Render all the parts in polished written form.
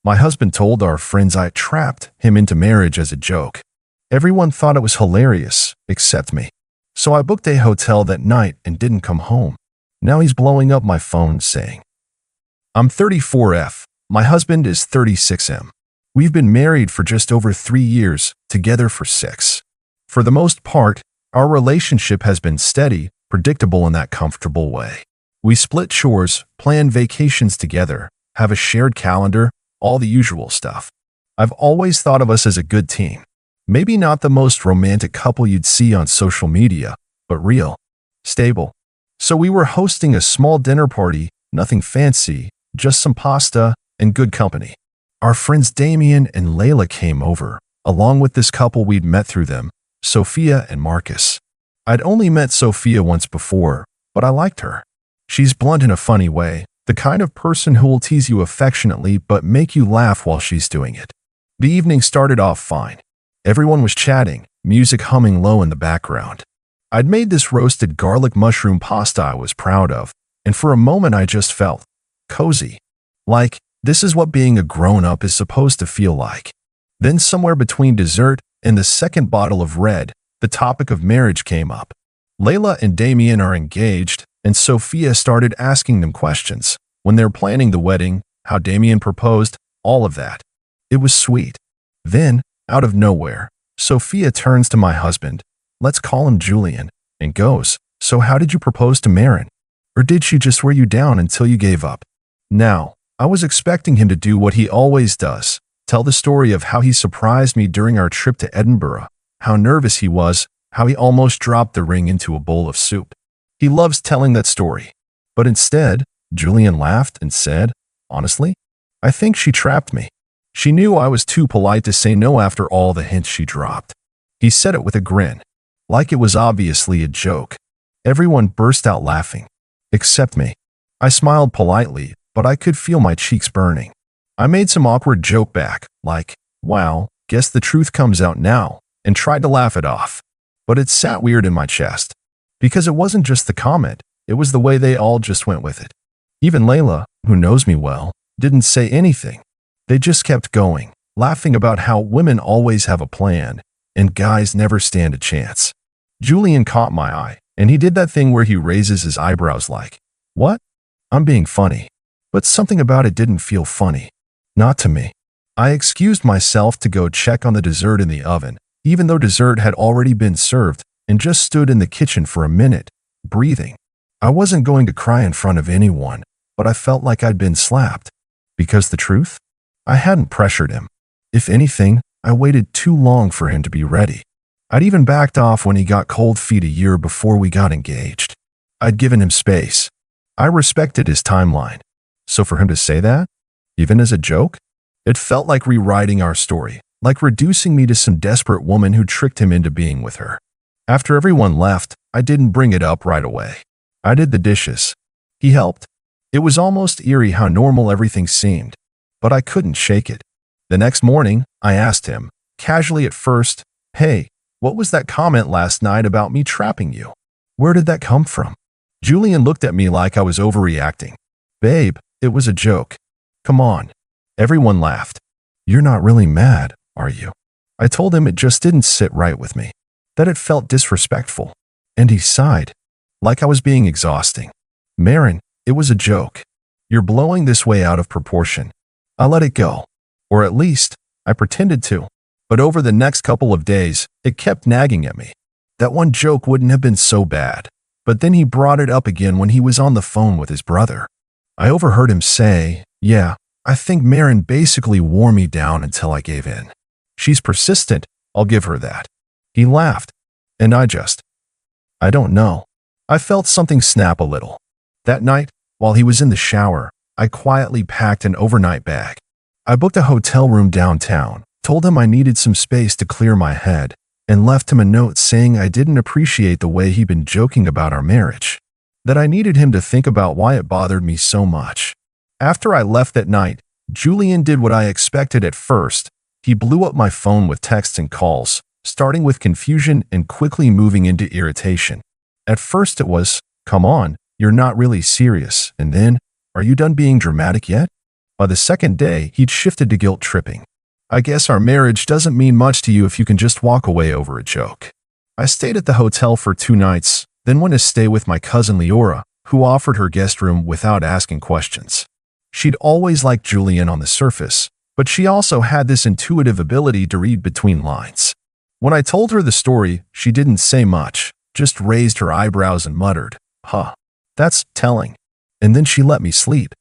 My husband told our friends I trapped him into marriage as a joke. Everyone thought it was hilarious, except me. So I booked a hotel that night and didn't come home. Now he's blowing up my phone saying, "I'm 34F. My husband is 36M. We've been married for just over 3 years, together for 6. For the most part, our relationship has been steady, predictable in that comfortable way. We split chores, plan vacations together, have a shared calendar, all the usual stuff. I've always thought of us as a good team. Maybe not the most romantic couple you'd see on social media, but real, stable. So we were hosting a small dinner party, nothing fancy, just some pasta and good company. Our friends Damien and Layla came over, along with this couple we'd met through them, Sophia and Marcus. I'd only met Sophia once before, but I liked her. She's blunt in a funny way, the kind of person who will tease you affectionately but make you laugh while she's doing it. The evening started off fine. Everyone was chatting, music humming low in the background. I'd made this roasted garlic mushroom pasta I was proud of, and for a moment I just felt cozy. Like, this is what being a grown-up is supposed to feel like. Then somewhere between dessert and the second bottle of red, the topic of marriage came up. Layla and Damien are engaged, and Sophia started asking them questions. When they're planning the wedding, how Damien proposed, all of that. It was sweet. Then, out of nowhere, Sophia turns to my husband, let's call him Julian, and goes, "So how did you propose to Maren? Or did she just wear you down until you gave up?" Now, I was expecting him to do what he always does, tell the story of how he surprised me during our trip to Edinburgh, how nervous he was, how he almost dropped the ring into a bowl of soup. He loves telling that story. But instead, Julian laughed and said, "Honestly, I think she trapped me. She knew I was too polite to say no after all the hints she dropped." He said it with a grin, like it was obviously a joke. Everyone burst out laughing, except me. I smiled politely, but I could feel my cheeks burning. I made some awkward joke back, like, "Wow, guess the truth comes out now," and tried to laugh it off. But it sat weird in my chest. Because it wasn't just the comment, it was the way they all just went with it. Even Layla, who knows me well, didn't say anything. They just kept going, laughing about how women always have a plan, and guys never stand a chance. Julian caught my eye, and he did that thing where he raises his eyebrows like, "What?" I'm being funny. But something about it didn't feel funny. Not to me. I excused myself to go check on the dessert in the oven, even though dessert had already been served, and just stood in the kitchen for a minute, breathing. I wasn't going to cry in front of anyone, but I felt like I'd been slapped. Because the truth? I hadn't pressured him. If anything, I waited too long for him to be ready. I'd even backed off when he got cold feet a year before we got engaged. I'd given him space. I respected his timeline. So for him to say that, even as a joke, it felt like rewriting our story, like reducing me to some desperate woman who tricked him into being with her. After everyone left, I didn't bring it up right away. I did the dishes. He helped. It was almost eerie how normal everything seemed, but I couldn't shake it. The next morning, I asked him, casually at first, "Hey, what was that comment last night about me trapping you? Where did that come from?" Julian looked at me like I was overreacting. "Babe, it was a joke. Come on." Everyone laughed. "You're not really mad, are you?" I told him it just didn't sit right with me, that it felt disrespectful. And he sighed, like I was being exhausting. "Maren, it was a joke. You're blowing this way out of proportion." I let it go. Or at least, I pretended to. But over the next couple of days, it kept nagging at me. That one joke wouldn't have been so bad. But then he brought it up again when he was on the phone with his brother. I overheard him say, "Yeah, I think Maren basically wore me down until I gave in. She's persistent, I'll give her that." He laughed. And I don't know. I felt something snap a little. That night, while he was in the shower, I quietly packed an overnight bag. I booked a hotel room downtown, told him I needed some space to clear my head, and left him a note saying I didn't appreciate the way he'd been joking about our marriage, that I needed him to think about why it bothered me so much. After I left that night, Julian did what I expected at first. He blew up my phone with texts and calls, starting with confusion and quickly moving into irritation. At first it was, "Come on, you're not really serious," and then, "Are you done being dramatic yet?" By the second day, he'd shifted to guilt tripping. I guess our marriage doesn't mean much to you if you can just walk away over a joke. I stayed at the hotel for 2 nights, then went to stay with my cousin Leora, who offered her guest room without asking questions. She'd always liked Julian on the surface, but she also had this intuitive ability to read between lines. When I told her the story, she didn't say much, just raised her eyebrows and muttered, "Huh, that's telling." And then she let me sleep.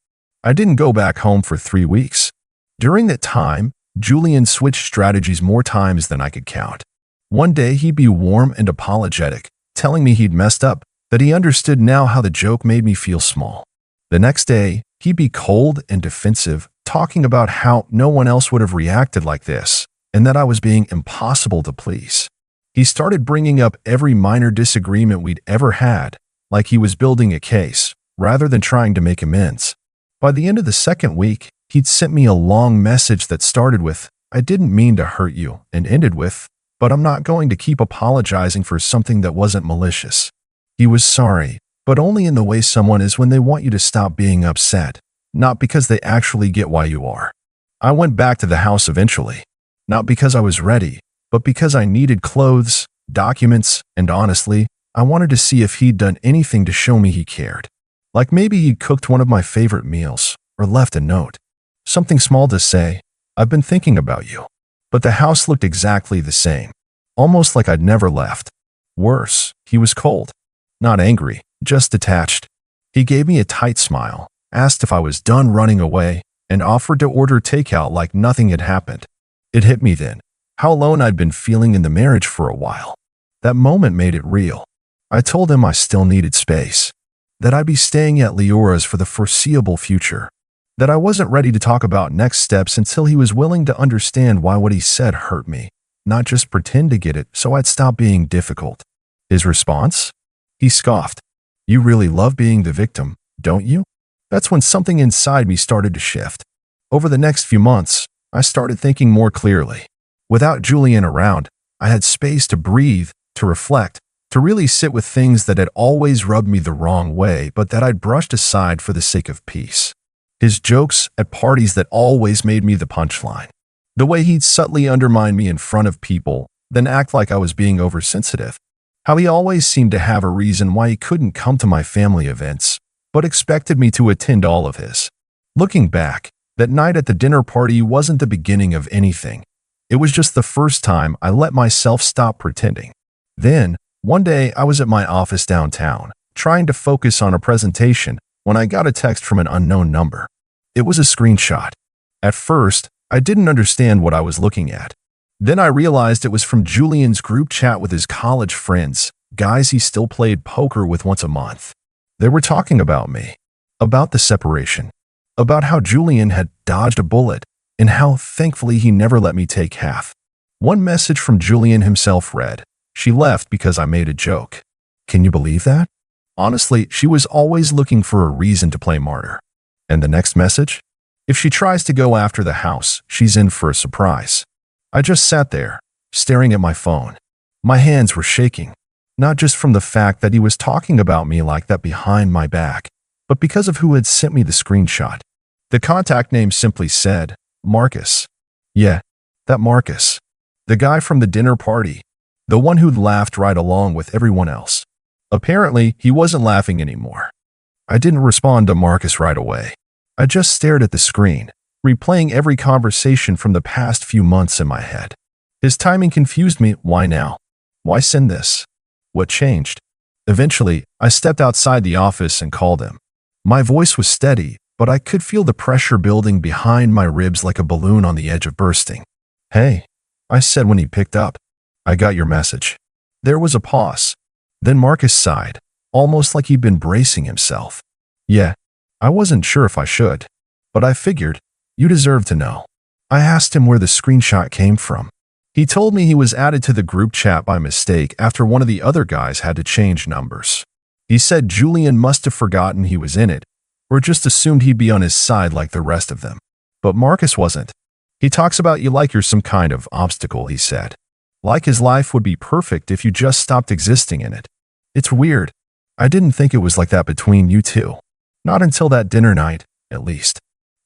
I didn't go back home for 3 weeks. During that time, Julian switched strategies more times than I could count. One day he'd be warm and apologetic, telling me he'd messed up, that he understood now how the joke made me feel small. The next day, he'd be cold and defensive, talking about how no one else would have reacted like this, and that I was being impossible to please. He started bringing up every minor disagreement we'd ever had, like he was building a case, rather than trying to make amends. By the end of the second week, he'd sent me a long message that started with, "I didn't mean to hurt you," and ended with, "But I'm not going to keep apologizing for something that wasn't malicious." He was sorry, but only in the way someone is when they want you to stop being upset, not because they actually get why you are. I went back to the house eventually, not because I was ready, but because I needed clothes, documents, and honestly, I wanted to see if he'd done anything to show me he cared. Like maybe he'd cooked one of my favorite meals, or left a note. Something small to say, "I've been thinking about you." But the house looked exactly the same, almost like I'd never left. Worse, he was cold. Not angry, just detached. He gave me a tight smile, asked if I was done running away, and offered to order takeout like nothing had happened. It hit me then, how alone I'd been feeling in the marriage for a while. That moment made it real. I told him I still needed space, that I'd be staying at Leora's for the foreseeable future, that I wasn't ready to talk about next steps until he was willing to understand why what he said hurt me, not just pretend to get it so I'd stop being difficult. His response? He scoffed. "You really love being the victim, don't you?" That's when something inside me started to shift. Over the next few months, I started thinking more clearly. Without Julian around, I had space to breathe, to reflect, to really sit with things that had always rubbed me the wrong way but that I'd brushed aside for the sake of peace. His jokes at parties that always made me the punchline. The way he'd subtly undermine me in front of people, then act like I was being oversensitive. How he always seemed to have a reason why he couldn't come to my family events, but expected me to attend all of his. Looking back, that night at the dinner party wasn't the beginning of anything. It was just the first time I let myself stop pretending. Then, one day I was at my office downtown, trying to focus on a presentation, when I got a text from an unknown number. It was a screenshot. At first, I didn't understand what I was looking at. Then I realized it was from Julian's group chat with his college friends, guys he still played poker with once a month. They were talking about me, about the separation, about how Julian had dodged a bullet, and how thankfully he never let me take half. One message from Julian himself read, "She left because I made a joke." Can you believe that? Honestly, she was always looking for a reason to play martyr. And the next message? "If she tries to go after the house, she's in for a surprise." I just sat there, staring at my phone. My hands were shaking, not just from the fact that he was talking about me like that behind my back, but because of who had sent me the screenshot. The contact name simply said, Marcus. Yeah, that Marcus. The guy from the dinner party. The one who'd laughed right along with everyone else. Apparently, he wasn't laughing anymore. I didn't respond to Marcus right away. I just stared at the screen, replaying every conversation from the past few months in my head. His timing confused me. Why now? Why send this? What changed? Eventually, I stepped outside the office and called him. My voice was steady, but I could feel the pressure building behind my ribs like a balloon on the edge of bursting. "Hey," I said when he picked up. "I got your message." There was a pause. Then Marcus sighed, almost like he'd been bracing himself. "Yeah, I wasn't sure if I should, but I figured you deserve to know." I asked him where the screenshot came from. He told me he was added to the group chat by mistake after one of the other guys had to change numbers. He said Julian must have forgotten he was in it, or just assumed he'd be on his side like the rest of them. But Marcus wasn't. "He talks about you like you're some kind of obstacle," he said. "Like his life would be perfect if you just stopped existing in it." It's weird. I didn't think it was like that between you two. Not until that dinner night, at least.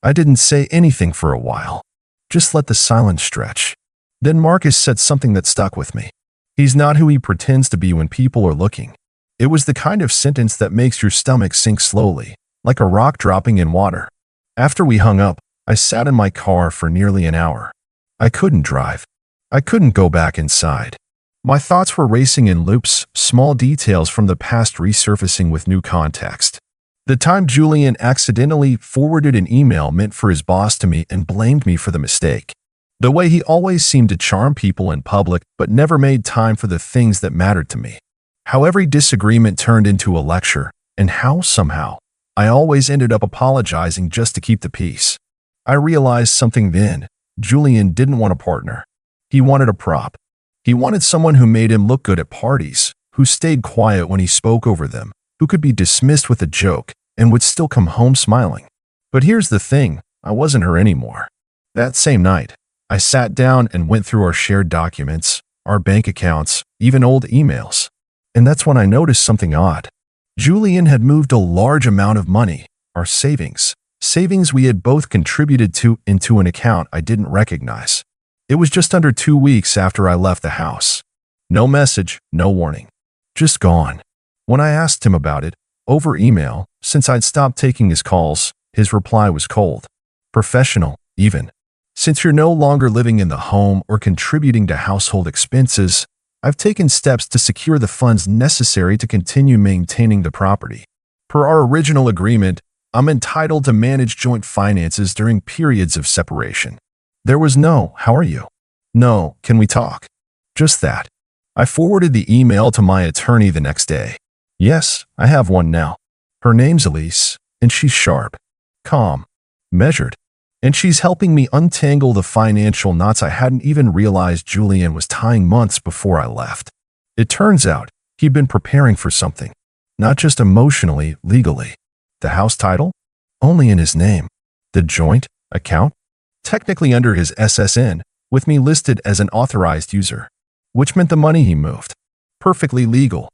I didn't say anything for a while. Just let the silence stretch. Then Marcus said something that stuck with me. He's not who he pretends to be when people are looking. It was the kind of sentence that makes your stomach sink slowly, like a rock dropping in water. After we hung up, I sat in my car for nearly an hour. I couldn't drive. I couldn't go back inside. My thoughts were racing in loops, small details from the past resurfacing with new context. The time Julian accidentally forwarded an email meant for his boss to me and blamed me for the mistake. The way he always seemed to charm people in public but never made time for the things that mattered to me. How every disagreement turned into a lecture, and how, somehow, I always ended up apologizing just to keep the peace. I realized something then. Julian didn't want a partner. He wanted a prop. He wanted someone who made him look good at parties, who stayed quiet when he spoke over them, who could be dismissed with a joke and would still come home smiling. But here's the thing, I wasn't her anymore. That same night, I sat down and went through our shared documents, our bank accounts, even old emails. And that's when I noticed something odd. Julian had moved a large amount of money, our savings we had both contributed to, into an account I didn't recognize. It was just under 2 weeks after I left the house. No message, no warning. Just gone. When I asked him about it, over email, since I'd stopped taking his calls, his reply was cold. Professional, even. Since you're no longer living in the home or contributing to household expenses, I've taken steps to secure the funds necessary to continue maintaining the property. Per our original agreement, I'm entitled to manage joint finances during periods of separation. There was no, "How are you?" No, "Can we talk?" Just that. I forwarded the email to my attorney the next day. Yes, I have one now. Her name's Elise, and she's sharp, calm, measured, and she's helping me untangle the financial knots I hadn't even realized Julian was tying months before I left. It turns out he'd been preparing for something, not just emotionally, legally. The house title? Only in his name. The joint account? Technically under his SSN, with me listed as an authorized user, which meant the money he moved. Perfectly legal.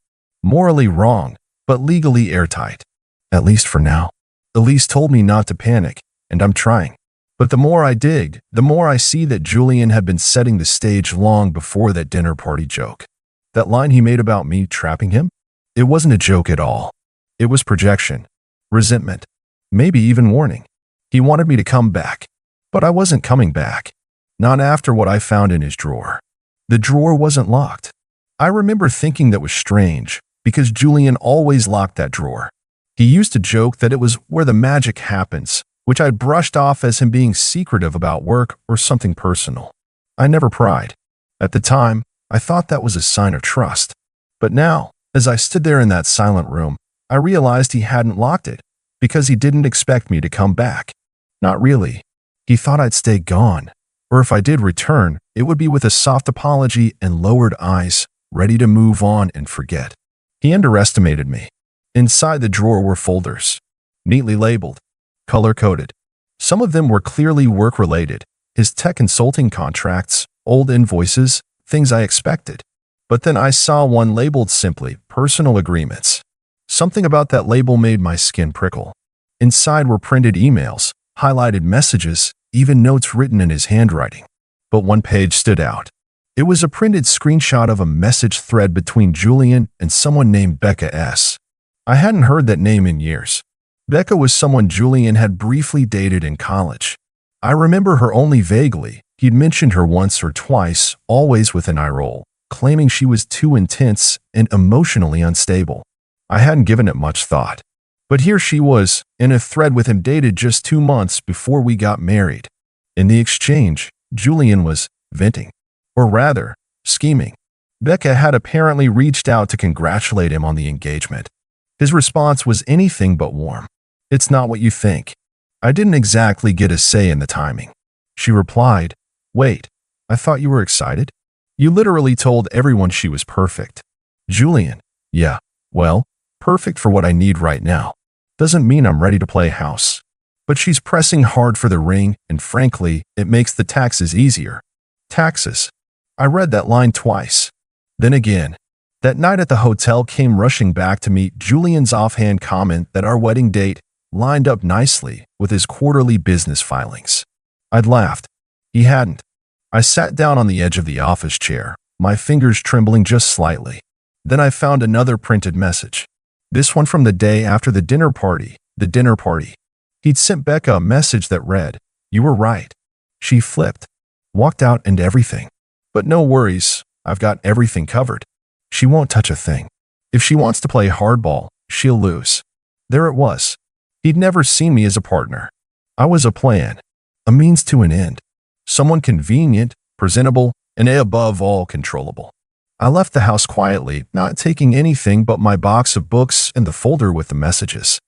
Morally wrong, but legally airtight. At least for now. Elise told me not to panic, and I'm trying. But the more I dig, the more I see that Julian had been setting the stage long before that dinner party joke. That line he made about me trapping him? It wasn't a joke at all. It was projection, resentment, maybe even warning. He wanted me to come back. But I wasn't coming back. Not after what I found in his drawer. The drawer wasn't locked. I remember thinking that was strange, because Julian always locked that drawer. He used to joke that it was where the magic happens, which I'd brushed off as him being secretive about work or something personal. I never pried. At the time, I thought that was a sign of trust. But now, as I stood there in that silent room, I realized he hadn't locked it, because he didn't expect me to come back. Not really. He thought I'd stay gone, or if I did return, it would be with a soft apology and lowered eyes, ready to move on and forget. He underestimated me. Inside the drawer were folders, neatly labeled, color-coded. Some of them were clearly work-related, his tech consulting contracts, old invoices, things I expected. But then I saw one labeled simply, personal agreements. Something about that label made my skin prickle. Inside were printed emails, highlighted messages, even notes written in his handwriting. But one page stood out. It was a printed screenshot of a message thread between Julian and someone named Becca S. I hadn't heard that name in years. Becca was someone Julian had briefly dated in college. I remember her only vaguely. He'd mentioned her once or twice, always with an eye roll, claiming she was too intense and emotionally unstable. I hadn't given it much thought. But here she was, in a thread with him dated just 2 months before we got married. In the exchange, Julian was venting. Or rather, scheming. Becca had apparently reached out to congratulate him on the engagement. His response was anything but warm. "It's not what you think." I didn't exactly get a say in the timing. She replied, "Wait, I thought you were excited? You literally told everyone she was perfect." Julian, "Yeah, well, perfect for what I need right now. Doesn't mean I'm ready to play house. But she's pressing hard for the ring, and frankly, it makes the taxes easier." Taxes. I read that line twice. Then again. That night at the hotel came rushing back to me Julian's offhand comment that our wedding date lined up nicely with his quarterly business filings. I'd laughed. He hadn't. I sat down on the edge of the office chair, my fingers trembling just slightly. Then I found another printed message. This one from the day after the dinner party. He'd sent Becca a message that read, "You were right." She flipped, walked out and everything. "But no worries, I've got everything covered. She won't touch a thing. If she wants to play hardball, she'll lose." There it was. He'd never seen me as a partner. I was a plan, a means to an end. Someone convenient, presentable, and above all controllable. I left the house quietly, not taking anything but my box of books and the folder with the messages.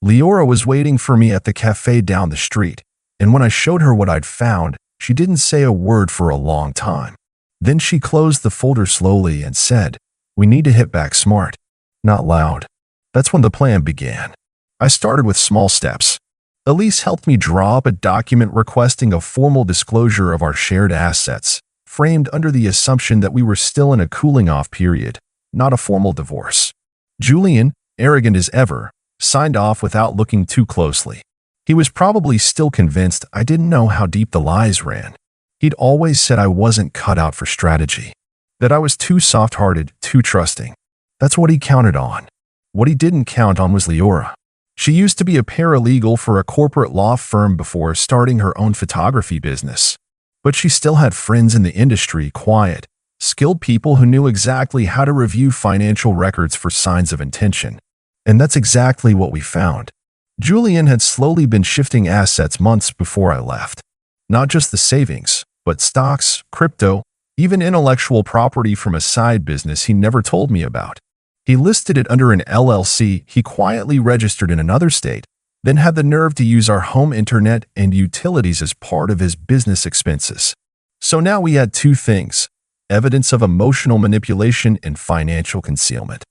Leora was waiting for me at the cafe down the street, and when I showed her what I'd found, she didn't say a word for a long time. Then she closed the folder slowly and said, "We need to hit back smart, not loud." That's when the plan began. I started with small steps. Elise helped me draw up a document requesting a formal disclosure of our shared assets, framed under the assumption that we were still in a cooling-off period, not a formal divorce. Julian, arrogant as ever, signed off without looking too closely. He was probably still convinced I didn't know how deep the lies ran. He'd always said I wasn't cut out for strategy, that I was too soft-hearted, too trusting. That's what he counted on. What he didn't count on was Leora. She used to be a paralegal for a corporate law firm before starting her own photography business. But she still had friends in the industry, quiet, skilled people who knew exactly how to review financial records for signs of intention. And that's exactly what we found. Julian had slowly been shifting assets months before I left. Not just the savings, but stocks, crypto, even intellectual property from a side business he never told me about. He listed it under an LLC he quietly registered in another state, then had the nerve to use our home internet and utilities as part of his business expenses. So now we had two things: evidence of emotional manipulation and financial concealment.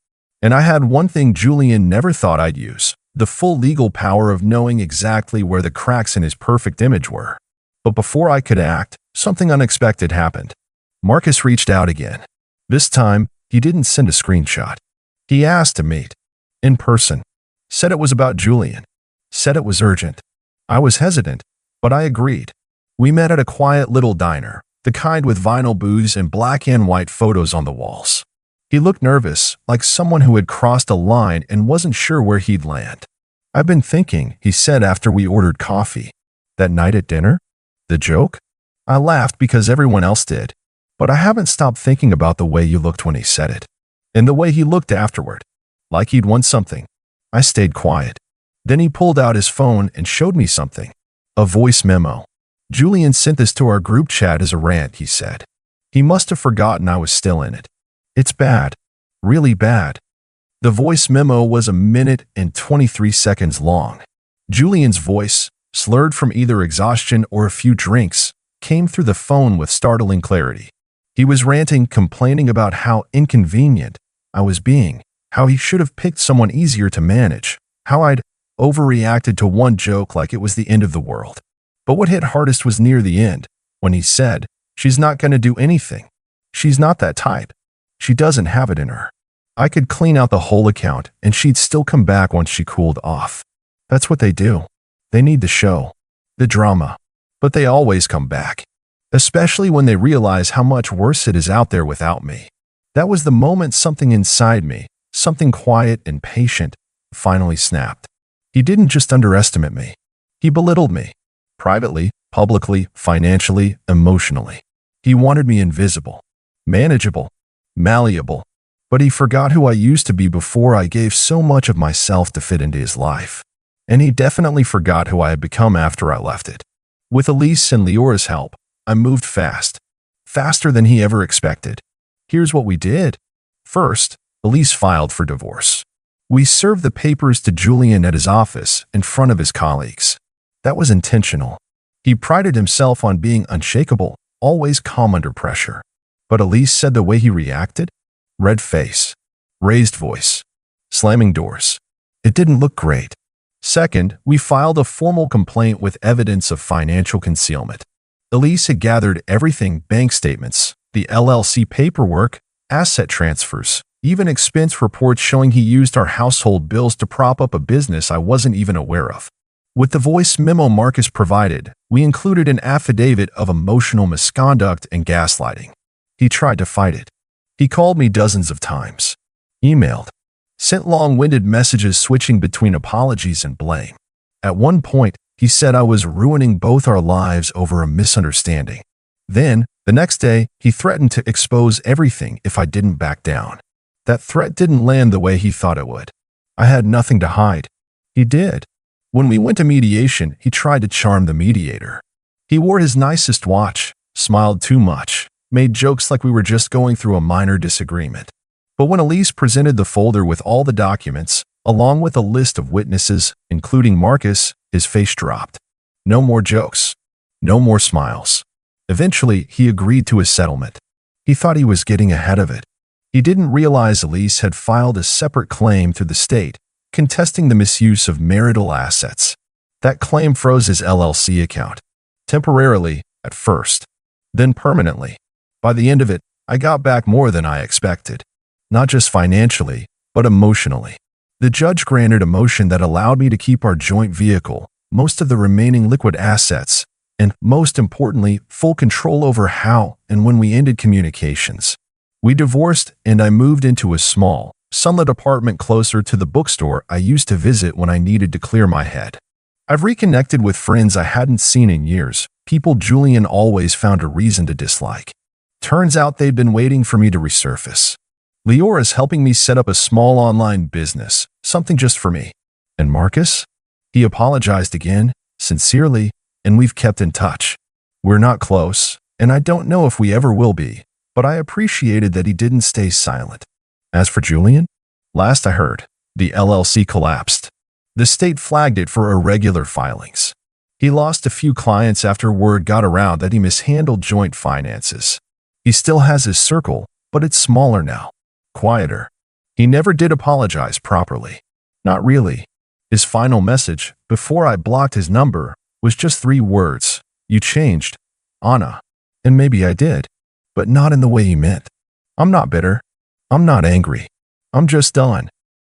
And I had one thing Julian never thought I'd use: the full legal power of knowing exactly where the cracks in his perfect image were. But before I could act, something unexpected happened. Marcus reached out again. This time, he didn't send a screenshot. He asked to meet. In person. Said it was about Julian. Said it was urgent. I was hesitant, but I agreed. We met at a quiet little diner, the kind with vinyl booths and black and white photos on the walls. He looked nervous, like someone who had crossed a line and wasn't sure where he'd land. "I've been thinking," he said after we ordered coffee. "That night at dinner? The joke?" I laughed because everyone else did. But I haven't stopped thinking about the way you looked when he said it. And the way he looked afterward. Like he'd won something. I stayed quiet. Then he pulled out his phone and showed me something. A voice memo. "Julian sent this to our group chat as a rant," he said. He must have forgotten I was still in it. "It's bad. Really bad." The voice memo was 1 minute and 23 seconds long. Julian's voice, slurred from either exhaustion or a few drinks, came through the phone with startling clarity. He was ranting, complaining about how inconvenient I was being, how he should have picked someone easier to manage, how I'd overreacted to one joke like it was the end of the world. But what hit hardest was near the end, when he said, "She's not going to do anything. She's not that type. She doesn't have it in her. I could clean out the whole account and she'd still come back once she cooled off. That's what they do. They need the show, the drama, but they always come back. Especially when they realize how much worse it is out there without me." That was the moment something inside me, something quiet and patient, finally snapped. He didn't just underestimate me. He belittled me. Privately, publicly, financially, emotionally. He wanted me invisible, manageable, malleable. But he forgot who I used to be before I gave so much of myself to fit into his life. And he definitely forgot who I had become after I left it. With Elise and Leora's help, I moved fast. Faster than he ever expected. Here's what we did. First, Elise filed for divorce. We served the papers to Julian at his office in front of his colleagues. That was intentional. He prided himself on being unshakable, always calm under pressure. But Elise said the way he reacted? Red face, raised voice, slamming doors. It didn't look great. Second, we filed a formal complaint with evidence of financial concealment. Elise had gathered everything: bank statements, the LLC paperwork, asset transfers, Even expense reports showing he used our household bills to prop up a business I wasn't even aware of. With the voice memo Marcus provided, we included an affidavit of emotional misconduct and gaslighting. He tried to fight it. He called me dozens of times, emailed, sent long-winded messages switching between apologies and blame. At one point, he said I was ruining both our lives over a misunderstanding. Then, the next day, he threatened to expose everything if I didn't back down. That threat didn't land the way he thought it would. I had nothing to hide. He did. When we went to mediation, he tried to charm the mediator. He wore his nicest watch, smiled too much, made jokes like we were just going through a minor disagreement. But when Elise presented the folder with all the documents, along with a list of witnesses, including Marcus, his face dropped. No more jokes. No more smiles. Eventually, he agreed to a settlement. He thought he was getting ahead of it. He didn't realize Elise had filed a separate claim through the state, contesting the misuse of marital assets. That claim froze his LLC account. Temporarily, at first. Then permanently. By the end of it, I got back more than I expected. Not just financially, but emotionally. The judge granted a motion that allowed me to keep our joint vehicle, most of the remaining liquid assets, and, most importantly, full control over how and when we ended communications. We divorced, and I moved into a small, sunlit apartment closer to the bookstore I used to visit when I needed to clear my head. I've reconnected with friends I hadn't seen in years, people Julian always found a reason to dislike. Turns out they'd been waiting for me to resurface. Leora's helping me set up a small online business, something just for me. And Marcus? He apologized again, sincerely, and we've kept in touch. We're not close, and I don't know if we ever will be, but I appreciated that he didn't stay silent. As for Julian, last I heard, the LLC collapsed. The state flagged it for irregular filings. He lost a few clients after word got around that he mishandled joint finances. He still has his circle, but it's smaller now. Quieter. He never did apologize properly. Not really. His final message, before I blocked his number, was just 3 words. You changed, Anna. And maybe I did, but not in the way he meant. I'm not bitter. I'm not angry. I'm just done.